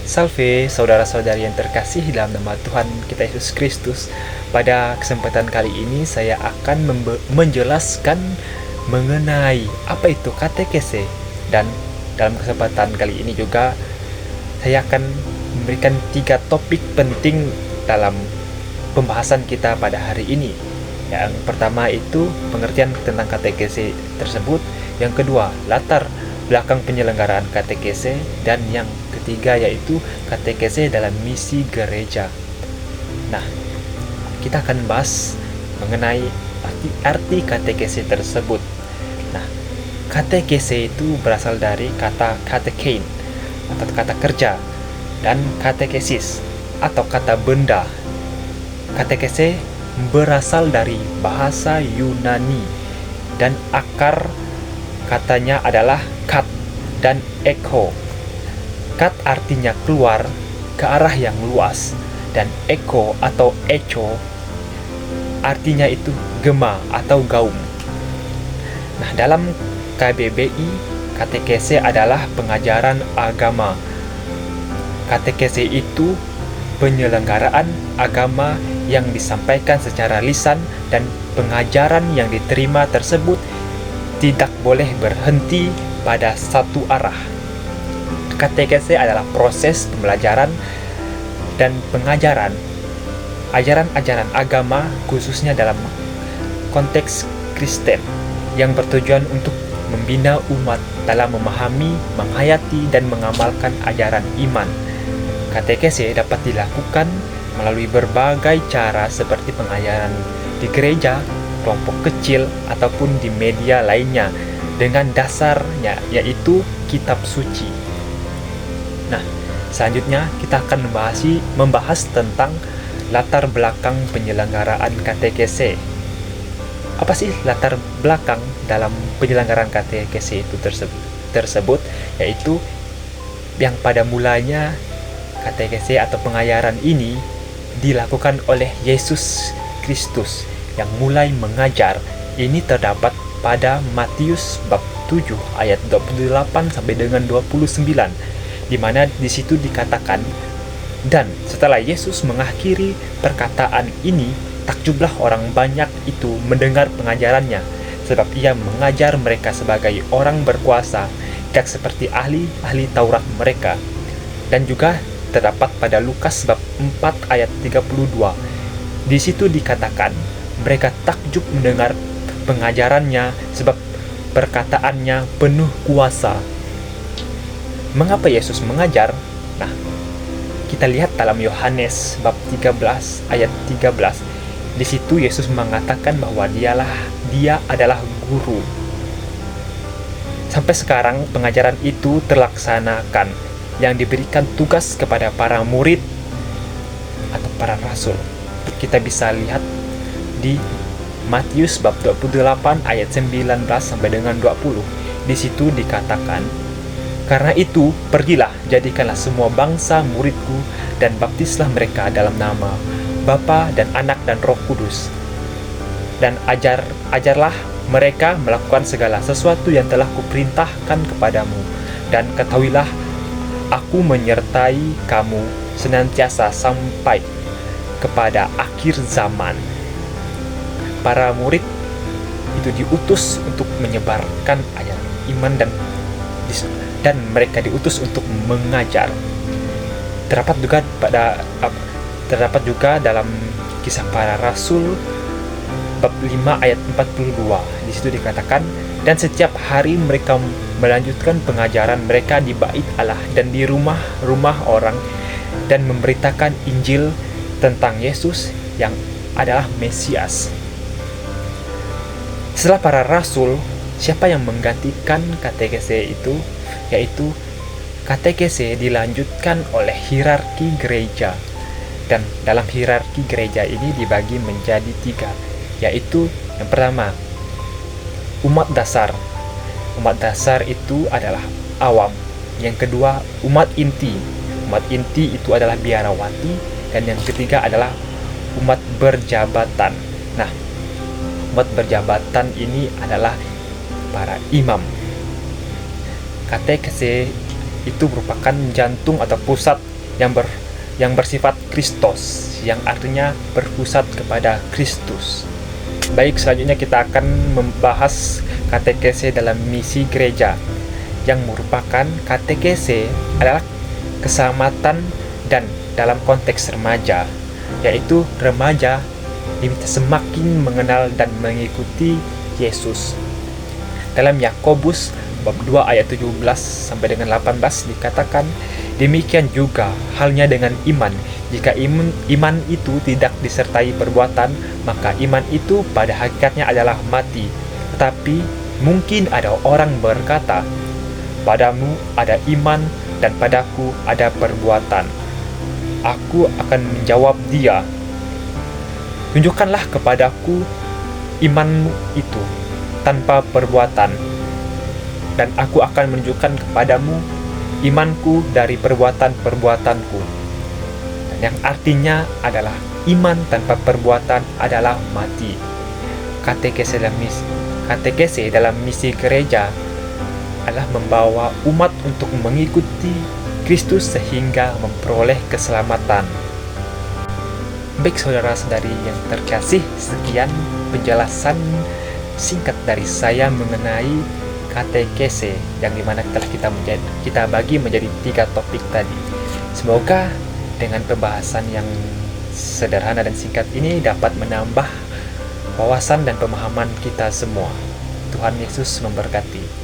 Salve, saudara-saudari yang terkasih dalam nama Tuhan kita Yesus Kristus. Pada kesempatan kali ini saya akan menjelaskan mengenai apa itu katekese. Dan dalam kesempatan kali ini juga saya akan memberikan 3 topik penting dalam pembahasan kita pada hari ini. Yang pertama itu pengertian tentang katekese tersebut. Yang kedua, latar belakang penyelenggaraan katekese, dan yang ketiga yaitu katekese dalam misi gereja. Nah, kita akan bahas mengenai arti katekese tersebut. Nah, katekese itu berasal dari kata katekein atau kata kerja, dan katekesis atau kata benda. Katekese berasal dari bahasa Yunani dan akar katanya adalah kat dan echo. Kat artinya keluar ke arah yang luas, dan echo atau echo artinya itu gema atau gaung. Nah, dalam KBBI, katekese adalah pengajaran agama. Katekese itu penyelenggaraan agama yang disampaikan secara lisan, dan pengajaran yang diterima tersebut tidak boleh berhenti pada satu arah. Katekese adalah proses pembelajaran dan pengajaran ajaran-ajaran agama, khususnya dalam konteks Kristen, yang bertujuan untuk membina umat dalam memahami, menghayati, dan mengamalkan ajaran iman. Katekese dapat dilakukan melalui berbagai cara seperti pengajaran di gereja, kelompok kecil, ataupun di media lainnya dengan dasarnya yaitu kitab suci. Nah, selanjutnya kita akan membahas tentang latar belakang penyelenggaraan katekese. Apa sih latar belakang dalam penyelenggaraan katekese itu tersebut? Yaitu yang pada mulanya katekese atau pengajaran ini dilakukan oleh Yesus Kristus yang mulai mengajar. Ini terdapat pada Matius bab 7 ayat 28 sampai dengan 29, di mana di situ dikatakan, dan setelah Yesus mengakhiri perkataan ini, takjublah orang banyak itu mendengar pengajarannya, sebab ia mengajar mereka sebagai orang berkuasa, tidak seperti ahli Taurat mereka. Dan juga terdapat pada Lukas bab 4 ayat 32. Di situ dikatakan, mereka takjub mendengar pengajarannya sebab perkataannya penuh kuasa. Mengapa Yesus mengajar? Nah, kita lihat dalam Yohanes bab 13 ayat 13. Di situ Yesus mengatakan bahwa dia adalah guru. Sampai sekarang pengajaran itu terlaksanakan, yang diberikan tugas kepada para murid atau para rasul. Kita bisa lihat di Matius bab 28 ayat 19 sampai dengan 20. Di situ dikatakan, karena itu pergilah, jadikanlah semua bangsa muridku, dan baptislah mereka dalam nama Bapa dan Anak dan Roh Kudus, dan ajarlah mereka melakukan segala sesuatu yang telah kuperintahkan kepadamu, dan ketahuilah aku menyertai kamu senantiasa sampai kepada akhir zaman. Para murid itu diutus untuk menyebarkan ajaran iman, dan mereka diutus untuk mengajar. Terdapat juga dalam Kisah Para Rasul bab 5 ayat 42. Di situ dikatakan, dan setiap hari mereka melanjutkan pengajaran mereka di bait Allah dan di rumah-rumah orang, dan memberitakan Injil tentang Yesus yang adalah Mesias. Setelah para rasul, siapa yang menggantikan katekese itu? Yaitu katekese dilanjutkan oleh hierarki gereja. Dan dalam hierarki gereja ini dibagi menjadi 3, yaitu yang pertama, umat dasar. Umat dasar itu adalah awam. Yang kedua, umat inti. Umat inti itu adalah biarawati. Dan yang ketiga adalah umat berjabatan. Nah, umat berjabatan ini adalah para imam. Katekese itu merupakan jantung atau pusat yang bersifat Kristos, yang artinya berpusat kepada Kristus. Baik, selanjutnya kita akan membahas katekese dalam misi gereja, yang merupakan katekese adalah keselamatan dan dalam konteks remaja, yaitu remaja diminta semakin mengenal dan mengikuti Yesus. Dalam Yakobus bab 2 ayat 17 sampai dengan 18 dikatakan, demikian juga halnya dengan iman. Jika iman itu tidak disertai perbuatan, maka iman itu pada hakikatnya adalah mati. Tetapi mungkin ada orang berkata, padamu ada iman dan padaku ada perbuatan. Aku akan menjawab dia, tunjukkanlah kepadaku imanmu itu tanpa perbuatan, dan aku akan menunjukkan kepadamu imanku dari perbuatan-perbuatanku. Dan yang artinya adalah iman tanpa perbuatan adalah mati. Katekese dalam misi gereja adalah membawa umat untuk mengikuti Kristus sehingga memperoleh keselamatan. Baik saudara-saudari yang terkasih, sekian penjelasan singkat dari saya mengenai katekese, yang dimana telah kita bagi menjadi 3 topik tadi. Semoga dengan pembahasan yang sederhana dan singkat ini dapat menambah wawasan dan pemahaman kita semua. Tuhan Yesus memberkati.